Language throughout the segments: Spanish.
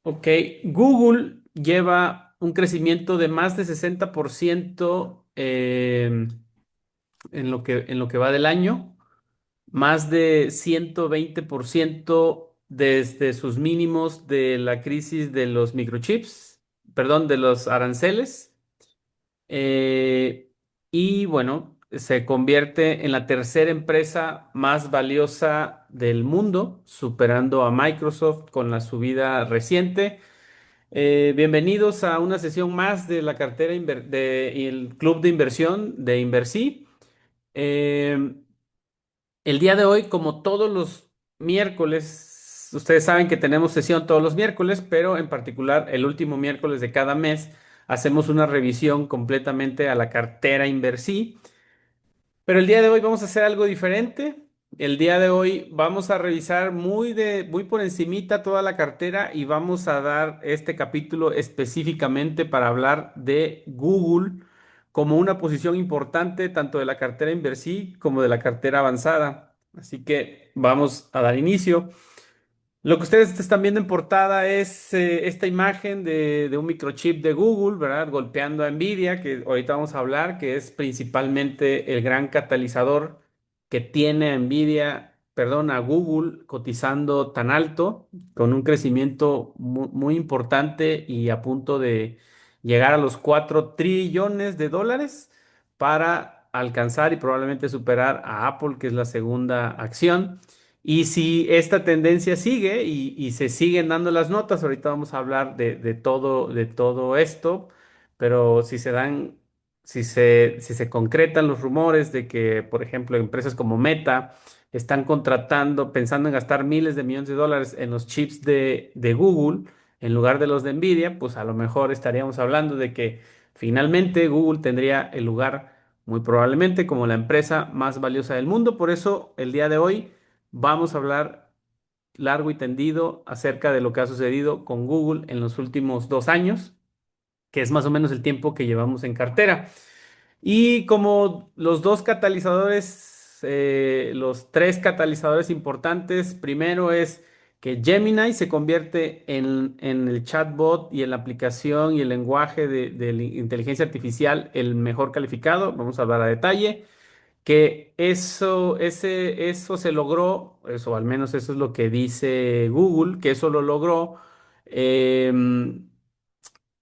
Ok, Google lleva un crecimiento de más de 60% en lo que va del año, más de 120% desde sus mínimos de la crisis de los microchips, perdón, de los aranceles. Eh, y bueno, se convierte en la tercera empresa más valiosa del mundo, superando a Microsoft con la subida reciente. Bienvenidos a una sesión más de la cartera y el club de inversión de Inversí. Eh, el día de hoy, como todos los miércoles, ustedes saben que tenemos sesión todos los miércoles, pero en particular el último miércoles de cada mes hacemos una revisión completamente a la cartera Inversí. Pero el día de hoy vamos a hacer algo diferente. El día de hoy vamos a revisar muy por encimita toda la cartera y vamos a dar este capítulo específicamente para hablar de Google como una posición importante tanto de la cartera Inversí como de la cartera avanzada. Así que vamos a dar inicio. Lo que ustedes están viendo en portada es esta imagen de un microchip de Google, ¿verdad? Golpeando a Nvidia, que ahorita vamos a hablar, que es principalmente el gran catalizador que tiene a Nvidia, perdón, a Google cotizando tan alto, con un crecimiento muy importante y a punto de llegar a los 4 trillones de dólares para alcanzar y probablemente superar a Apple, que es la segunda acción. Y si esta tendencia sigue y se siguen dando las notas, ahorita vamos a hablar de todo esto, pero si se concretan los rumores de que, por ejemplo, empresas como Meta están contratando, pensando en gastar miles de millones de dólares en los chips de Google en lugar de los de Nvidia, pues a lo mejor estaríamos hablando de que finalmente Google tendría el lugar muy probablemente como la empresa más valiosa del mundo. Por eso el día de hoy vamos a hablar largo y tendido acerca de lo que ha sucedido con Google en los últimos 2 años, que es más o menos el tiempo que llevamos en cartera. Y como los dos catalizadores, los tres catalizadores importantes, primero es que Gemini se convierte en el chatbot y en la aplicación y el lenguaje de la inteligencia artificial el mejor calificado. Vamos a hablar a detalle que eso se logró, eso al menos eso es lo que dice Google, que eso lo logró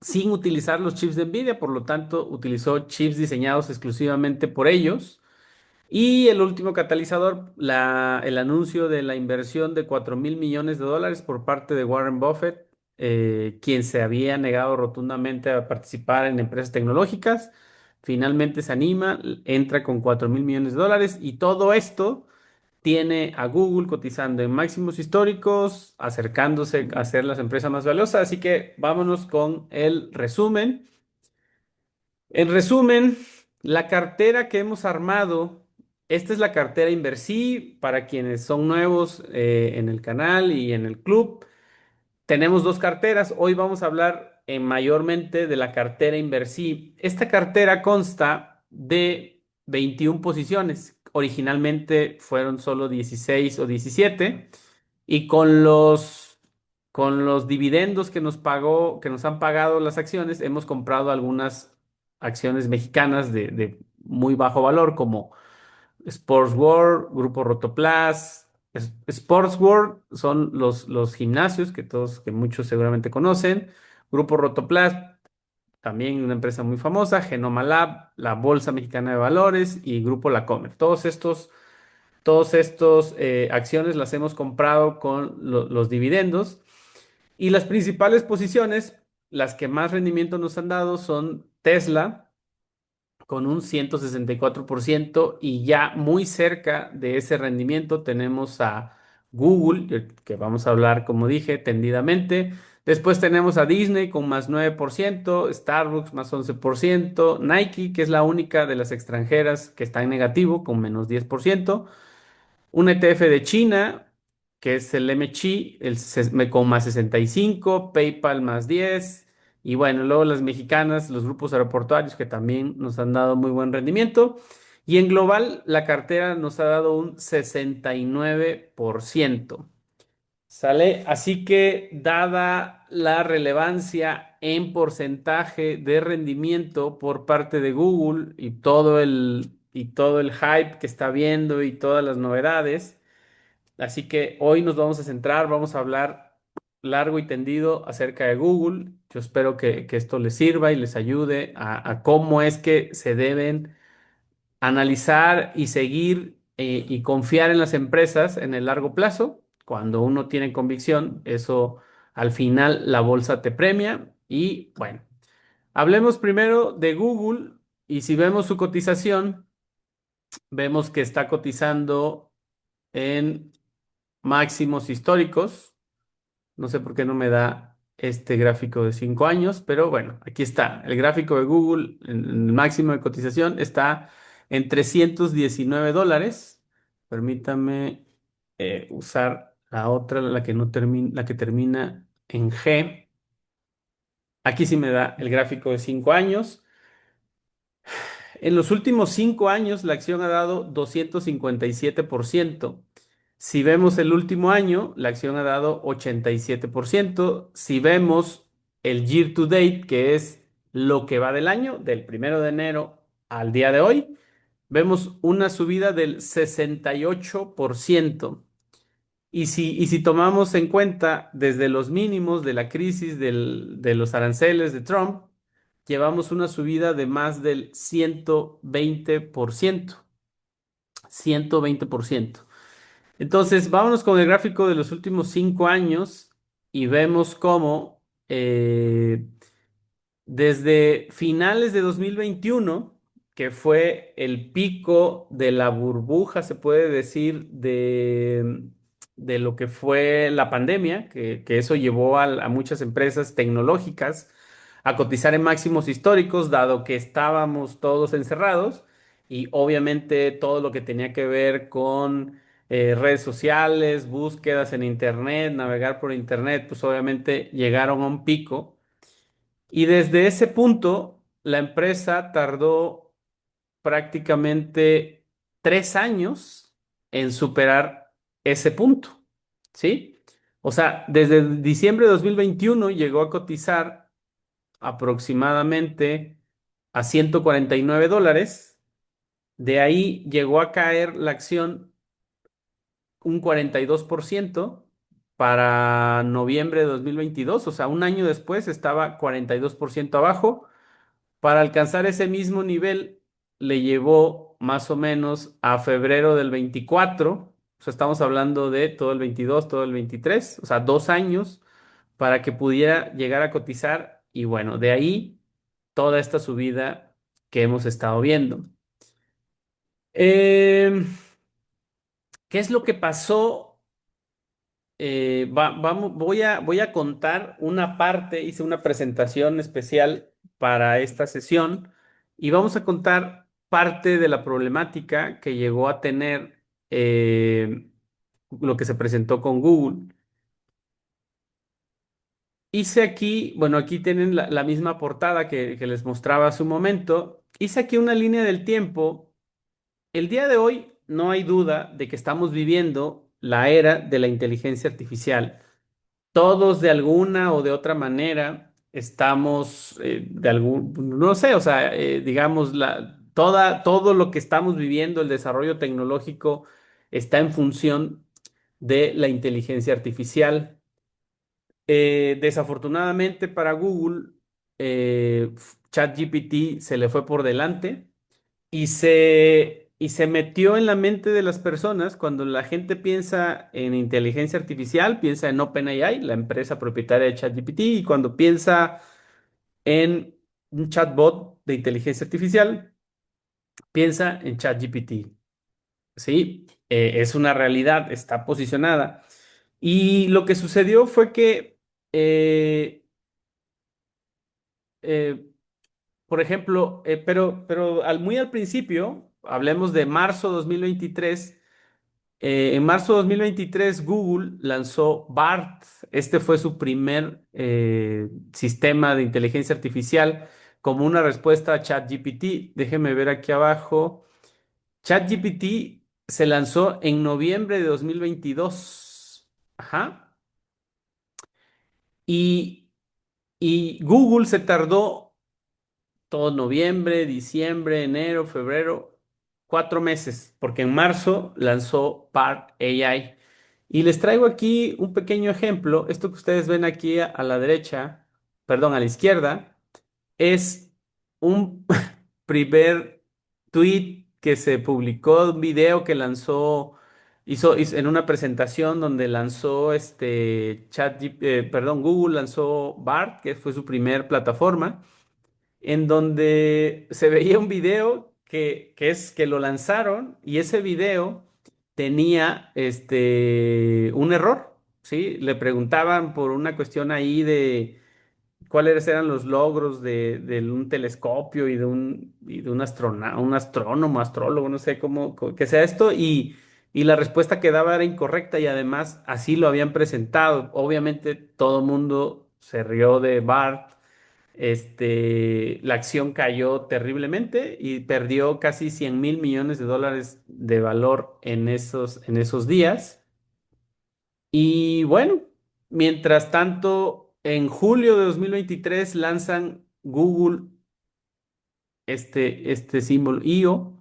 sin utilizar los chips de Nvidia, por lo tanto utilizó chips diseñados exclusivamente por ellos. Y el último catalizador, el anuncio de la inversión de 4.000 millones de dólares por parte de Warren Buffett, quien se había negado rotundamente a participar en empresas tecnológicas, finalmente se anima, entra con 4.000 millones de dólares y todo esto tiene a Google cotizando en máximos históricos, acercándose a ser las empresas más valiosas. Así que vámonos con el resumen. En resumen, la cartera que hemos armado, esta es la cartera Inversí para quienes son nuevos en el canal y en el club. Tenemos dos carteras. Hoy vamos a hablar mayormente de la cartera Inversí. Esta cartera consta de 21 posiciones. Originalmente fueron solo 16 o 17 y con los dividendos que nos han pagado las acciones, hemos comprado algunas acciones mexicanas de muy bajo valor, como Sports World, Grupo Rotoplas. Sports World son los gimnasios que muchos seguramente conocen. Grupo Rotoplas, también una empresa muy famosa. Genoma Lab, la Bolsa Mexicana de Valores y Grupo La Comer. Todos estos acciones las hemos comprado con los dividendos. Y las principales posiciones, las que más rendimiento nos han dado son Tesla con un 164% y ya muy cerca de ese rendimiento tenemos a Google, que vamos a hablar, como dije, tendidamente. Después tenemos a Disney con más 9%, Starbucks más 11%, Nike, que es la única de las extranjeras que está en negativo con menos 10%, un ETF de China, que es el MCHI, con más 65, PayPal más 10, y bueno, luego las mexicanas, los grupos aeroportuarios que también nos han dado muy buen rendimiento. Y en global, la cartera nos ha dado un 69%. ¿Sale? Así que, dada la relevancia en porcentaje de rendimiento por parte de Google y todo el hype que está viendo y todas las novedades, así que hoy nos vamos a centrar, vamos a hablar largo y tendido acerca de Google. Yo espero que esto les sirva y les ayude a cómo es que se deben analizar y seguir y confiar en las empresas en el largo plazo. Cuando uno tiene convicción, eso al final la bolsa te premia. Y bueno, hablemos primero de Google y si vemos su cotización, vemos que está cotizando en máximos históricos. No sé por qué no me da este gráfico de 5 años, pero bueno, aquí está. El gráfico de Google, en el máximo de cotización, está en $319. Permítame usar la otra, la que no termina, la que termina en G. Aquí sí me da el gráfico de 5 años. En los últimos 5 años, la acción ha dado 257%. Si vemos el último año, la acción ha dado 87%. Si vemos el year to date, que es lo que va del año, del 1 de enero al día de hoy, vemos una subida del 68%. Y si tomamos en cuenta desde los mínimos de la crisis de los aranceles de Trump, llevamos una subida de más del 120%. 120%. Entonces, vámonos con el gráfico de los últimos 5 años y vemos cómo desde finales de 2021, que fue el pico de la burbuja, se puede decir, de lo que fue la pandemia, que eso llevó a muchas empresas tecnológicas a cotizar en máximos históricos, dado que estábamos todos encerrados y obviamente todo lo que tenía que ver con redes sociales, búsquedas en Internet, navegar por Internet, pues obviamente llegaron a un pico y desde ese punto, la empresa tardó prácticamente 3 años en superar ese punto, ¿sí? O sea, desde diciembre de 2021 llegó a cotizar aproximadamente a $149. De ahí llegó a caer la acción un 42% para noviembre de 2022. O sea, un año después estaba 42% abajo. Para alcanzar ese mismo nivel le llevó más o menos a febrero del 24, o sea, estamos hablando de todo el 22, todo el 23, o sea, 2 años para que pudiera llegar a cotizar y bueno, de ahí toda esta subida que hemos estado viendo. Eh, ¿Qué es lo que pasó? Voy a contar una parte, hice una presentación especial para esta sesión y vamos a contar parte de la problemática que llegó a tener lo que se presentó con Google. Hice aquí, bueno, aquí tienen la misma portada que les mostraba hace un momento. Hice aquí una línea del tiempo. El día de hoy no hay duda de que estamos viviendo la era de la inteligencia artificial. Todos de alguna o de otra manera estamos, no sé, o sea, digamos, todo lo que estamos viviendo, el desarrollo tecnológico, está en función de la inteligencia artificial. Desafortunadamente para Google, ChatGPT se le fue por delante y se metió en la mente de las personas. Cuando la gente piensa en inteligencia artificial, piensa en OpenAI, la empresa propietaria de ChatGPT, y cuando piensa en un chatbot de inteligencia artificial, piensa en ChatGPT. Sí, es una realidad, está posicionada. Y lo que sucedió fue que, eh, por ejemplo, pero muy al principio, hablemos de marzo 2023. En marzo de 2023, Google lanzó BART. Este fue su primer sistema de inteligencia artificial como una respuesta a ChatGPT. Déjenme ver aquí abajo. ChatGPT se lanzó en noviembre de 2022. Ajá. Y, y Google se tardó todo noviembre, diciembre, enero, febrero, 4 meses, porque en marzo lanzó Bard AI. Y les traigo aquí un pequeño ejemplo. Esto que ustedes ven aquí a la derecha, perdón, a la izquierda, es un primer tweet que se publicó, un video que lanzó, hizo en una presentación donde lanzó perdón, Google lanzó Bard, que fue su primer plataforma, en donde se veía un video que lo lanzaron y ese video tenía un error, ¿sí? Le preguntaban por una cuestión ahí de cuáles eran los logros de un telescopio un astrónomo, astrólogo, no sé que sea esto, y la respuesta que daba era incorrecta y además así lo habían presentado. Obviamente todo el mundo se rió de Bart. La acción cayó terriblemente y perdió casi 100.000 millones de dólares de valor en esos días. Y bueno, mientras tanto, en julio de 2023 lanzan Google este símbolo IO.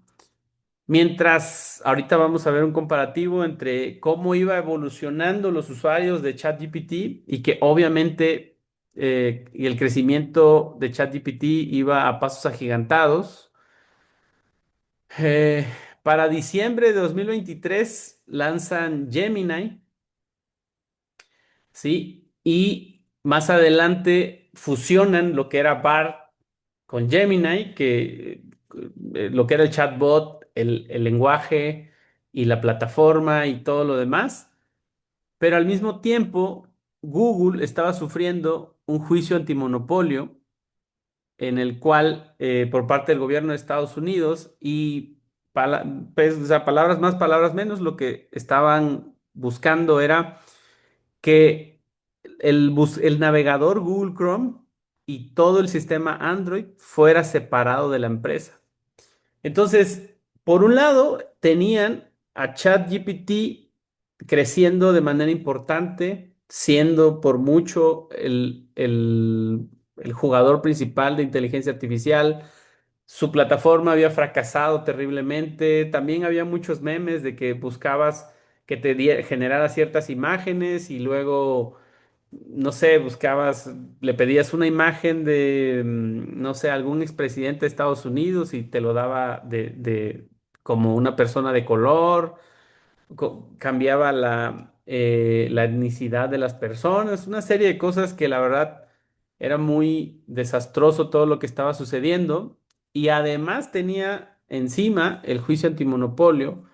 Mientras ahorita vamos a ver un comparativo entre cómo iba evolucionando los usuarios de ChatGPT y que obviamente y el crecimiento de ChatGPT iba a pasos agigantados. Eh, para diciembre de 2023 lanzan Gemini. ¿Sí? Y más adelante fusionan lo que era BART con Gemini, lo que era el chatbot, el lenguaje y la plataforma y todo lo demás, pero al mismo tiempo Google estaba sufriendo un juicio antimonopolio en el cual por parte del gobierno de Estados Unidos pues, o sea, palabras más, palabras menos, lo que estaban buscando era que el navegador Google Chrome y todo el sistema Android fuera separado de la empresa. Entonces, por un lado, tenían a ChatGPT creciendo de manera importante, siendo por mucho el jugador principal de inteligencia artificial. Su plataforma había fracasado terriblemente. También había muchos memes de que buscabas que generara ciertas imágenes y luego, no sé, le pedías una imagen de, no sé, algún expresidente de Estados Unidos y te lo daba como una persona de color, cambiaba la etnicidad de las personas, una serie de cosas que la verdad era muy desastroso todo lo que estaba sucediendo y además tenía encima el juicio antimonopolio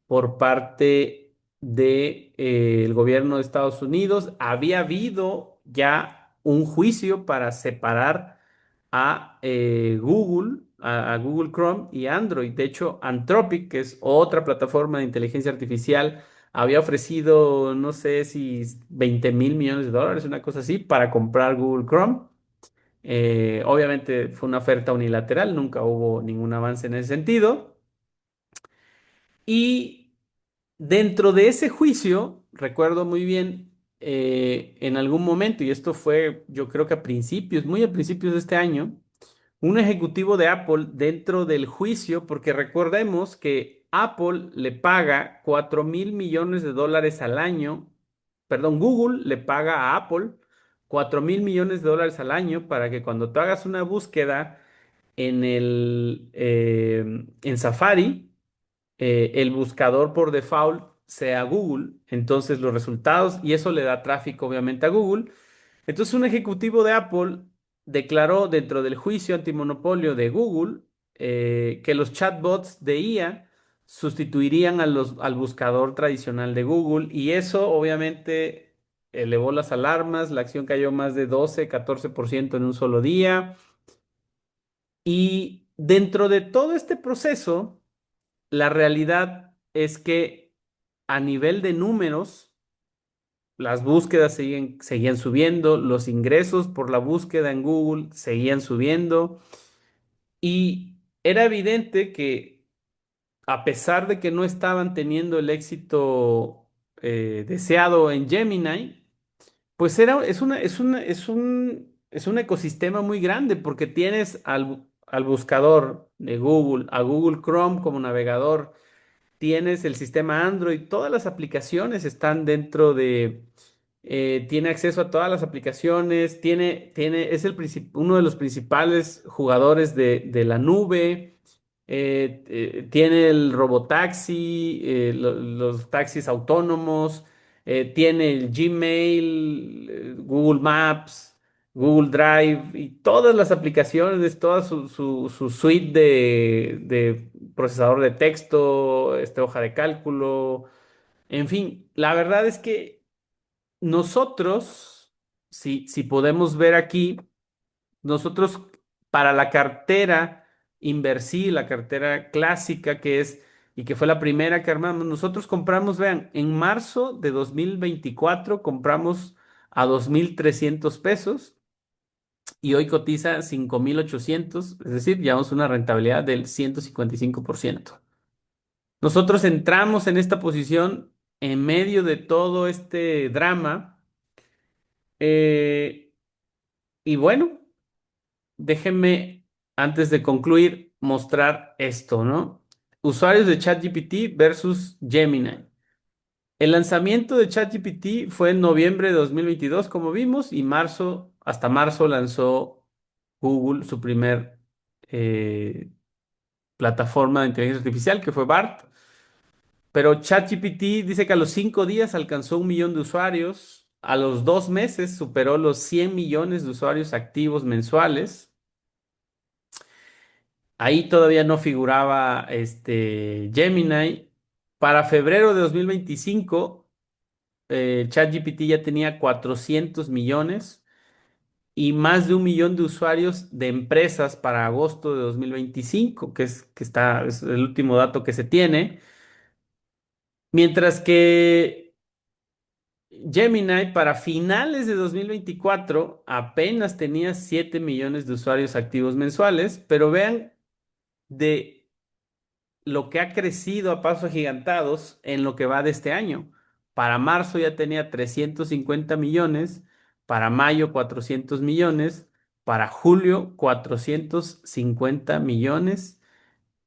por parte del gobierno de Estados Unidos. Había habido ya un juicio para separar a Google, a Google Chrome y Android. De hecho, Anthropic, que es otra plataforma de inteligencia artificial, había ofrecido, no sé si 20.000 millones de dólares, una cosa así, para comprar Google Chrome. Obviamente fue una oferta unilateral, nunca hubo ningún avance en ese sentido. Y dentro de ese juicio, recuerdo muy bien, en algún momento, y esto fue yo creo que muy a principios de este año, un ejecutivo de Apple dentro del juicio, porque recordemos que Apple le paga 4.000 millones de dólares al año, perdón, Google le paga a Apple 4.000 millones de dólares al año para que cuando tú hagas una búsqueda en Safari, el buscador por default sea Google, entonces los resultados, y eso le da tráfico obviamente a Google. Entonces un ejecutivo de Apple declaró dentro del juicio antimonopolio de Google que los chatbots de IA sustituirían al buscador tradicional de Google y eso obviamente elevó las alarmas, la acción cayó más de 12-14% en un solo día y dentro de todo este proceso, la realidad es que a nivel de números, las búsquedas seguían subiendo, los ingresos por la búsqueda en Google seguían subiendo y era evidente que a pesar de que no estaban teniendo el éxito deseado en Gemini, Pues es un ecosistema muy grande porque tienes al buscador de Google, a Google Chrome como navegador, tienes el sistema Android, todas las aplicaciones están dentro tiene acceso a todas las aplicaciones, es uno de los principales jugadores de la nube, tiene el robotaxi, los taxis autónomos, tiene el Gmail, Google Maps, Google Drive y todas las aplicaciones, toda su suite de procesador de texto, hoja de cálculo, en fin, la verdad es que nosotros, si podemos ver aquí, nosotros para la cartera Inversí, la cartera clásica y que fue la primera que armamos, nosotros compramos, vean, en marzo de 2024 compramos a 2.300 pesos y hoy cotiza 5.800, es decir, llevamos una rentabilidad del 155%. Nosotros entramos en esta posición en medio de todo este drama. eh, y bueno, déjenme, antes de concluir, mostrar esto, ¿no? Usuarios de ChatGPT versus Gemini. El lanzamiento de ChatGPT fue en noviembre de 2022, como vimos, y hasta marzo lanzó Google su primer plataforma de inteligencia artificial, que fue BART. Pero ChatGPT dice que a los 5 días alcanzó 1 millón de usuarios, a los 2 meses superó los 100 millones de usuarios activos mensuales. Ahí todavía no figuraba Gemini. Para febrero de 2025, ChatGPT ya tenía 400 millones y más de 1 millón de usuarios de empresas para agosto de 2025, es el último dato que se tiene. Mientras que Gemini para finales de 2024 apenas tenía 7 millones de usuarios activos mensuales, pero vean de lo que ha crecido a pasos agigantados en lo que va de este año. Para marzo ya tenía 350 millones, para mayo 400 millones, para julio 450 millones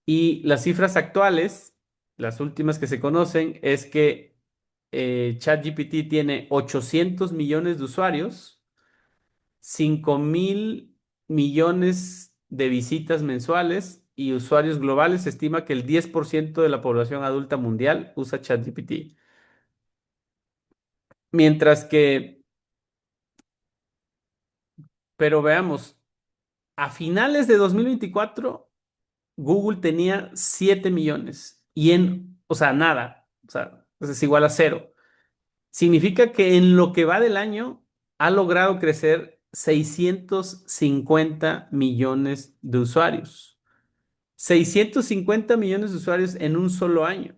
y las cifras actuales, las últimas que se conocen, es que ChatGPT tiene 800 millones de usuarios, 5.000 millones de visitas mensuales y usuarios globales. Se estima que el 10% de la población adulta mundial usa ChatGPT. Mientras que, pero veamos, a finales de 2024 Google tenía 7 millones o sea, nada, o sea, es igual a cero. Significa que en lo que va del año ha logrado crecer 650 millones de usuarios. 650 millones de usuarios en un solo año,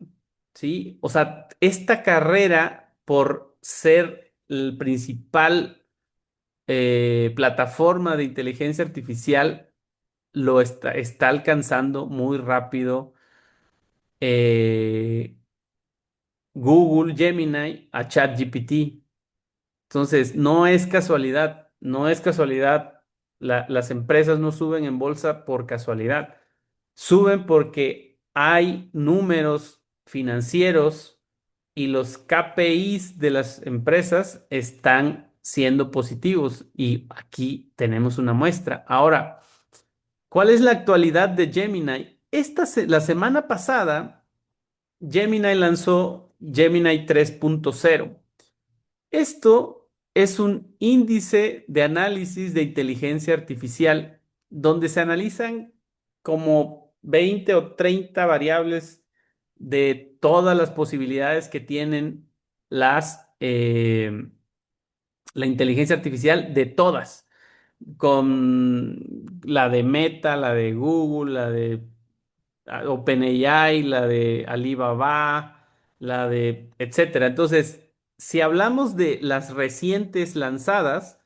¿sí? O sea, esta carrera por ser el principal plataforma de inteligencia artificial está alcanzando muy rápido eh, Google Gemini a ChatGPT. Entonces, no es casualidad, no es casualidad. Las empresas no suben en bolsa por casualidad. Suben porque hay números financieros y los KPIs de las empresas están siendo positivos. Y aquí tenemos una muestra. Ahora, ¿cuál es la actualidad de Gemini? La semana pasada, Gemini lanzó Gemini 3.0. Esto es un índice de análisis de inteligencia artificial donde se analizan como 20 o 30 variables de todas las posibilidades que tienen la inteligencia artificial de todas, con la de Meta, la de Google, la de OpenAI, la de Alibaba, la de etcétera. Entonces, si hablamos de las recientes lanzadas,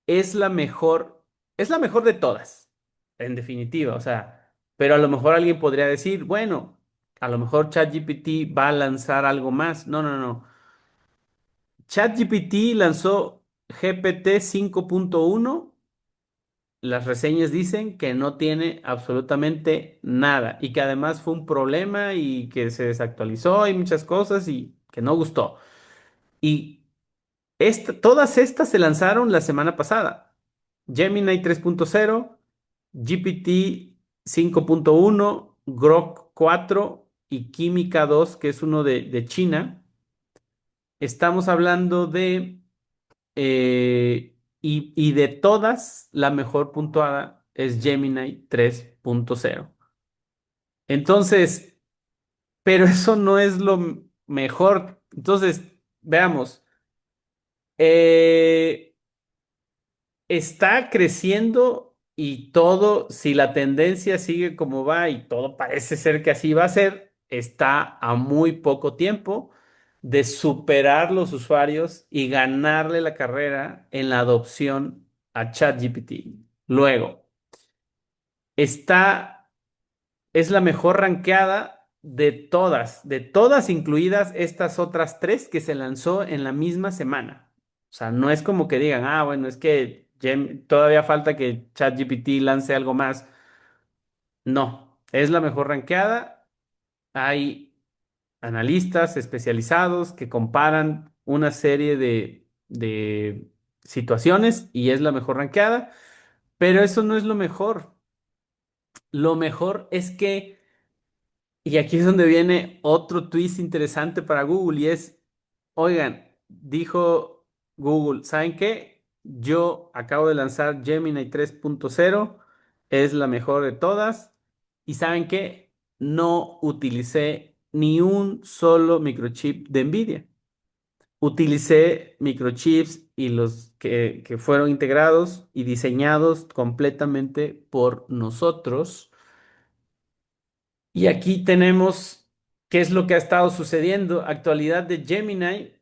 es la mejor de todas, en definitiva, o sea, pero a lo mejor alguien podría decir, bueno, a lo mejor ChatGPT va a lanzar algo más. No, no, no. ChatGPT lanzó GPT 5.1. Las reseñas dicen que no tiene absolutamente nada y que además fue un problema y que se desactualizó y muchas cosas y que no gustó. Y todas estas se lanzaron la semana pasada. Gemini 3.0, GPT 5.1, Grok 4 y Química 2, que es uno de China. Estamos hablando de, y de todas, la mejor puntuada es Gemini 3.0. Entonces, pero eso no es lo mejor. Entonces, veamos. Eh, Está creciendo y todo, si la tendencia sigue como va y todo parece ser que así va a ser, está a muy poco tiempo de superar los usuarios y ganarle la carrera en la adopción a ChatGPT. Luego, está es la mejor rankeada de todas incluidas estas otras tres que se lanzó en la misma semana. O sea, no es como que digan, ah, bueno, es que todavía falta que ChatGPT lance algo más. No, es la mejor rankeada. Hay analistas especializados que comparan una serie de situaciones y es la mejor rankeada, pero eso no es lo mejor. Lo mejor es que y aquí es donde viene otro twist interesante para Google y es, oigan, dijo Google, ¿saben qué? Yo acabo de lanzar Gemini 3.0, es la mejor de todas y ¿saben qué? No utilicé ni un solo microchip de NVIDIA. Utilicé microchips y los que fueron integrados y diseñados completamente por nosotros y aquí tenemos qué es lo que ha estado sucediendo. Actualidad de Gemini.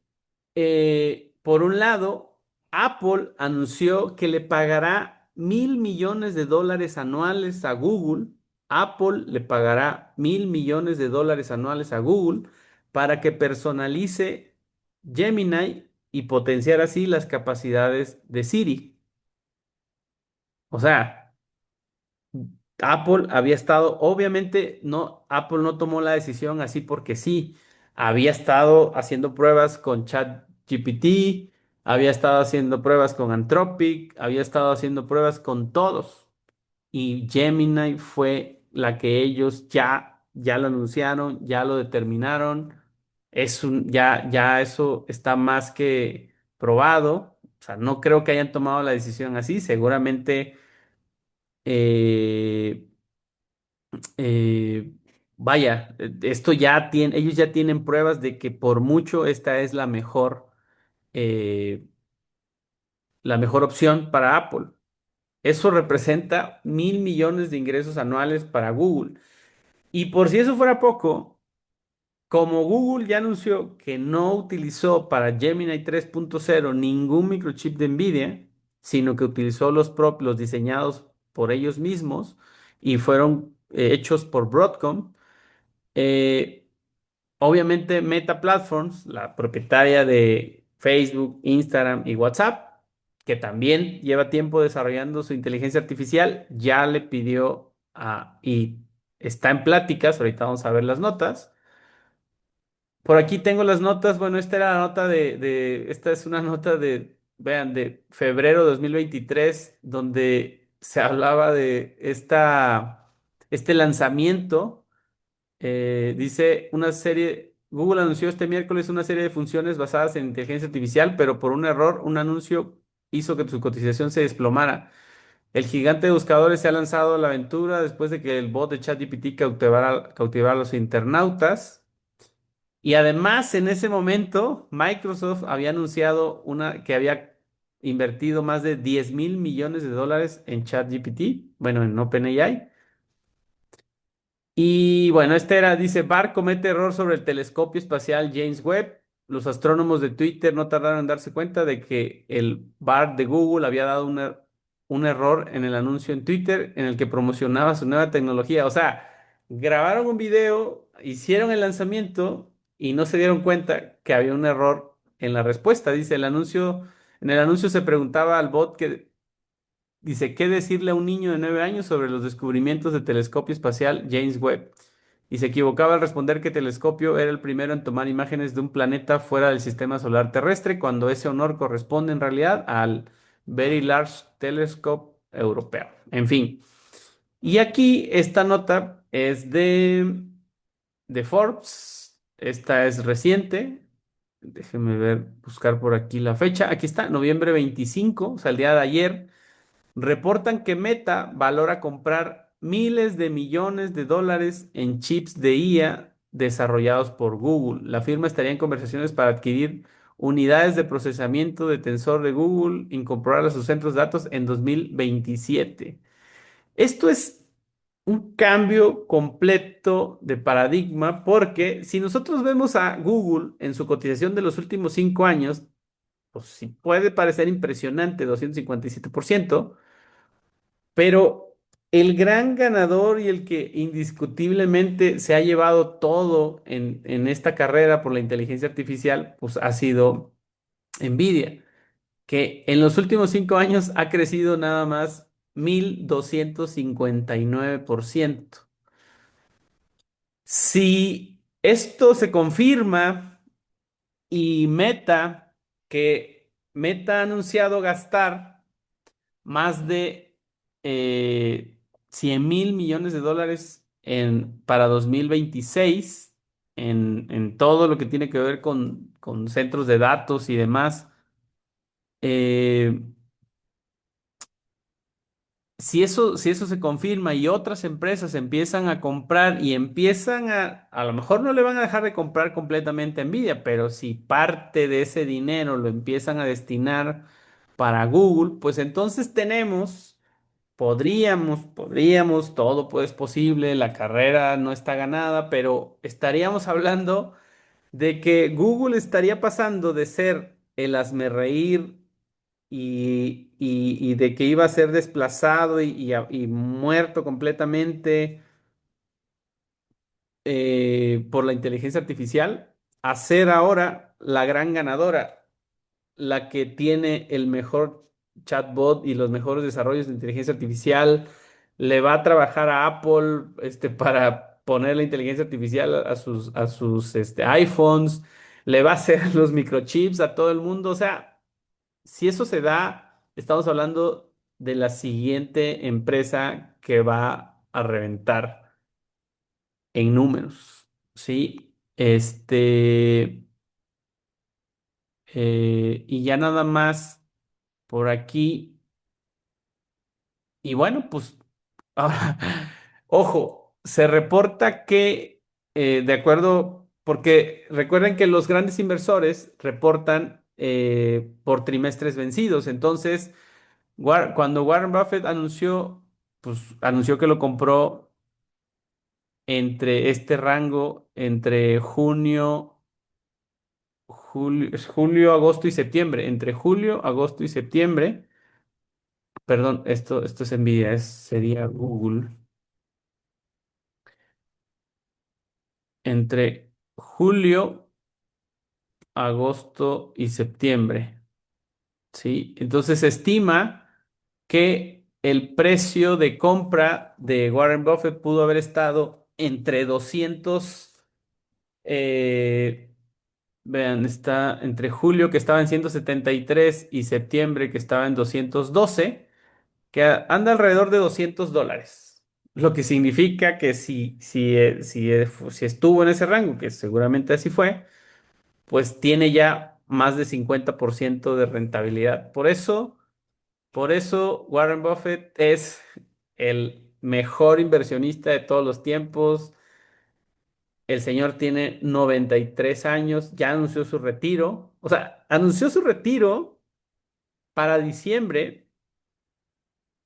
Por un lado, Apple anunció que le pagará $1.000 millones anuales a Google. Apple le pagará $1.000 millones anuales a Google para que personalice Gemini y potenciar así las capacidades de Siri. O sea, Apple había estado, obviamente no, Apple no tomó la decisión así porque sí, había estado haciendo pruebas con ChatGPT, había estado haciendo pruebas con Anthropic, había estado haciendo pruebas con todos y Gemini fue la que ellos ya lo anunciaron, ya lo determinaron, ya eso está más que probado, o sea, no creo que hayan tomado la decisión así, seguramente eh, eh, vaya, esto ya tiene, ellos ya tienen pruebas de que por mucho esta es eh, la mejor opción para Apple. Eso representa $1.000 millones de ingresos anuales para Google. Y por si eso fuera poco, como Google ya anunció que no utilizó para Gemini 3.0 ningún microchip de NVIDIA, sino que utilizó los propios diseñados por ellos mismos y fueron hechos por Broadcom. eh, Obviamente Meta Platforms, la propietaria de Facebook, Instagram y WhatsApp, que también lleva tiempo desarrollando su inteligencia artificial, ya le pidió y está en pláticas, ahorita vamos a ver las notas. Por aquí tengo las notas, bueno, esta era la nota esta es una nota vean, de febrero de 2023, donde se hablaba de este lanzamiento. Dice una serie, Google anunció este miércoles una serie de funciones basadas en inteligencia artificial, pero por un error, un anuncio hizo que su cotización se desplomara. El gigante de buscadores se ha lanzado a la aventura después de que el bot de ChatGPT cautivara a los internautas. Y además, en ese momento, Microsoft había anunciado que había invertido más de $10.000 millones en ChatGPT, bueno, en OpenAI. Y bueno, dice, Barr comete error sobre el telescopio espacial James Webb. Los astrónomos de Twitter no tardaron en darse cuenta de que el Barr de Google había dado un error en el anuncio en Twitter en el que promocionaba su nueva tecnología. O sea, grabaron un video, hicieron el lanzamiento y no se dieron cuenta que había un error en la respuesta. Dice en el anuncio se preguntaba al bot que dice, ¿qué decirle a un niño de 9 años sobre los descubrimientos del telescopio espacial James Webb? Y se equivocaba al responder que el telescopio era el primero en tomar imágenes de un planeta fuera del sistema solar terrestre, cuando ese honor corresponde en realidad al Very Large Telescope europeo. En fin. Y aquí esta nota es de Forbes. Esta es reciente. Déjenme ver, buscar por aquí la fecha. Aquí está, noviembre 25, o sea, el día de ayer. Reportan que Meta valora comprar miles de millones de dólares en chips de IA desarrollados por Google. La firma estaría en conversaciones para adquirir unidades de procesamiento de tensor de Google, incorporar a sus centros de datos en 2027. Esto es un cambio completo de paradigma porque si nosotros vemos a Google en su cotización de los últimos 5 años, pues sí puede parecer impresionante, 257%, pero el gran ganador y el que indiscutiblemente se ha llevado todo en esta carrera por la inteligencia artificial, pues ha sido Nvidia, que en los últimos 5 años ha crecido nada más 1,259%. Si esto se confirma y Meta ha anunciado gastar más de 100 mil millones de dólares para 2026 en todo lo que tiene que ver con centros de datos y demás. eh, si eso se confirma y otras empresas empiezan a comprar y empiezan a lo mejor no le van a dejar de comprar completamente a Nvidia, pero si parte de ese dinero lo empiezan a destinar para Google, pues entonces podríamos, todo pues es posible, la carrera no está ganada, pero estaríamos hablando de que Google estaría pasando de ser el hazmerreír y de que iba a ser desplazado y muerto completamente por la inteligencia artificial, a ser ahora la gran ganadora, la que tiene el mejor chatbot y los mejores desarrollos de inteligencia artificial. Le va a trabajar a Apple para poner la inteligencia artificial a sus iPhones. Le va a hacer los microchips a todo el mundo. O sea, si eso se da, estamos hablando de la siguiente empresa que va a reventar en números. ¿Sí? Y ya nada más por aquí. Y bueno, pues, ahora, ojo, se reporta que, de acuerdo, porque recuerden que los grandes inversores reportan por trimestres vencidos. Entonces, cuando Warren Buffett anunció que lo compró entre este rango, entre julio, agosto y septiembre, entre julio, agosto y septiembre. Perdón, esto es Nvidia, sería Google. Entre julio, agosto y septiembre, ¿sí? Entonces se estima que el precio de compra de Warren Buffett pudo haber estado entre 200, vean, está entre julio que estaba en 173 y septiembre que estaba en 212, que anda alrededor de $200. Lo que significa que si estuvo en ese rango, que seguramente así fue, pues tiene ya más de 50% de rentabilidad. Por eso Warren Buffett es el mejor inversionista de todos los tiempos. El señor tiene 93 años, ya anunció su retiro. O sea, anunció su retiro para diciembre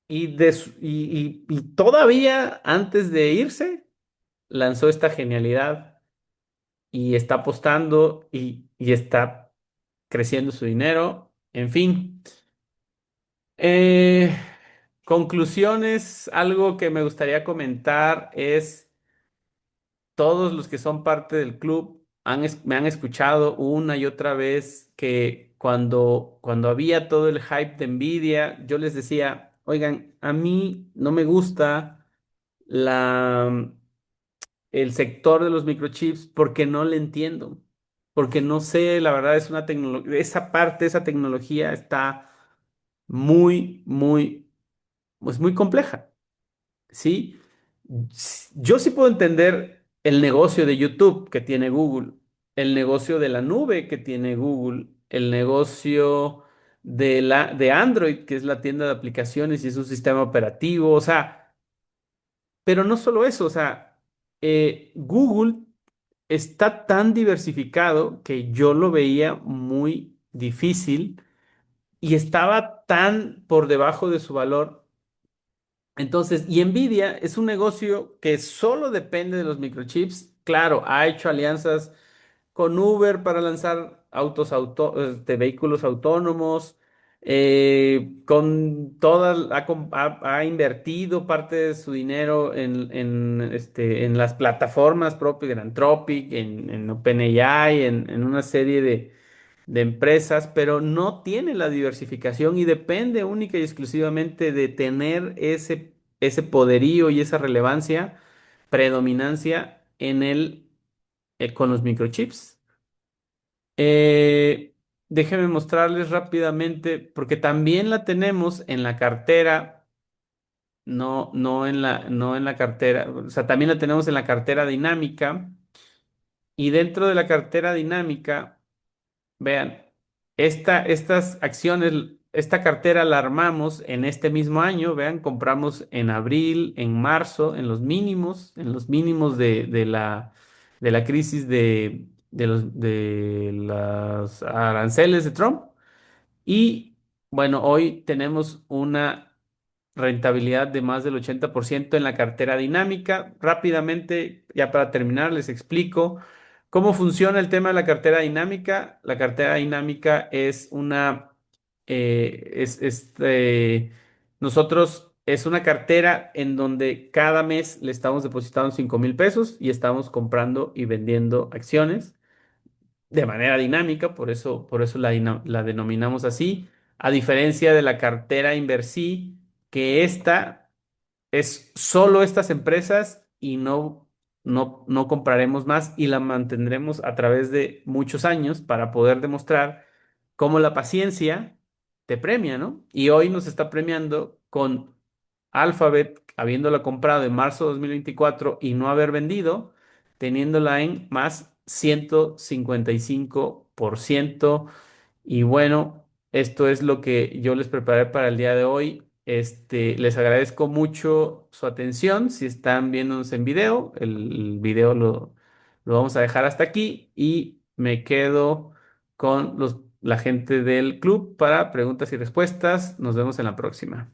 y todavía antes de irse lanzó esta genialidad y está apostando y está creciendo su dinero. En fin. Eh, conclusiones, algo que me gustaría comentar es todos los que son parte del club. me han escuchado una y otra vez que cuando había todo el hype de Nvidia, yo les decía, oigan, a mí no me gusta la, el sector de los microchips porque no le entiendo, porque no sé, la verdad es una tecnología, esa parte, esa tecnología está pues muy compleja. Sí, yo sí puedo entender el negocio de YouTube que tiene Google, el negocio de la nube que tiene Google, el negocio de Android, que es la tienda de aplicaciones y es un sistema operativo, o sea, pero no solo eso, o sea, Google está tan diversificado que yo lo veía muy difícil y estaba tan por debajo de su valor. Entonces, y Nvidia es un negocio que solo depende de los microchips. Claro, ha hecho alianzas con Uber para lanzar vehículos autónomos, con todas, ha invertido parte de su dinero en las plataformas propias, en Anthropic, en OpenAI, en una serie de empresas, pero no tiene la diversificación y depende única y exclusivamente de tener ese poderío y esa relevancia, predominancia con los microchips. Eh, Déjenme mostrarles rápidamente, porque también la tenemos en la cartera, no en la cartera, o sea, también la tenemos en la cartera dinámica, y dentro de la cartera dinámica, vean, estas acciones, esta cartera la armamos en este mismo año, vean, compramos en abril, en marzo, en los mínimos de la crisis de los aranceles de Trump. Y bueno, hoy tenemos una rentabilidad de más del 80% en la cartera dinámica. Rápidamente, ya para terminar, les explico cómo funciona el tema de la cartera dinámica. La cartera dinámica es nosotros, es una cartera en donde cada mes le estamos depositando 5,000 pesos y estamos comprando y vendiendo acciones de manera dinámica, por eso la denominamos así, a diferencia de la cartera Inversí, que esta es solo estas empresas y no compraremos más y la mantendremos a través de muchos años para poder demostrar cómo la paciencia te premia, ¿no? Y hoy nos está premiando con Alphabet, habiéndola comprado en marzo de 2024 y no haber vendido, teniéndola en más 155%. Y bueno, esto es lo que yo les preparé para el día de hoy. Les agradezco mucho su atención. Si están viéndonos en video, el video lo vamos a dejar hasta aquí y me quedo con la gente del club para preguntas y respuestas. Nos vemos en la próxima.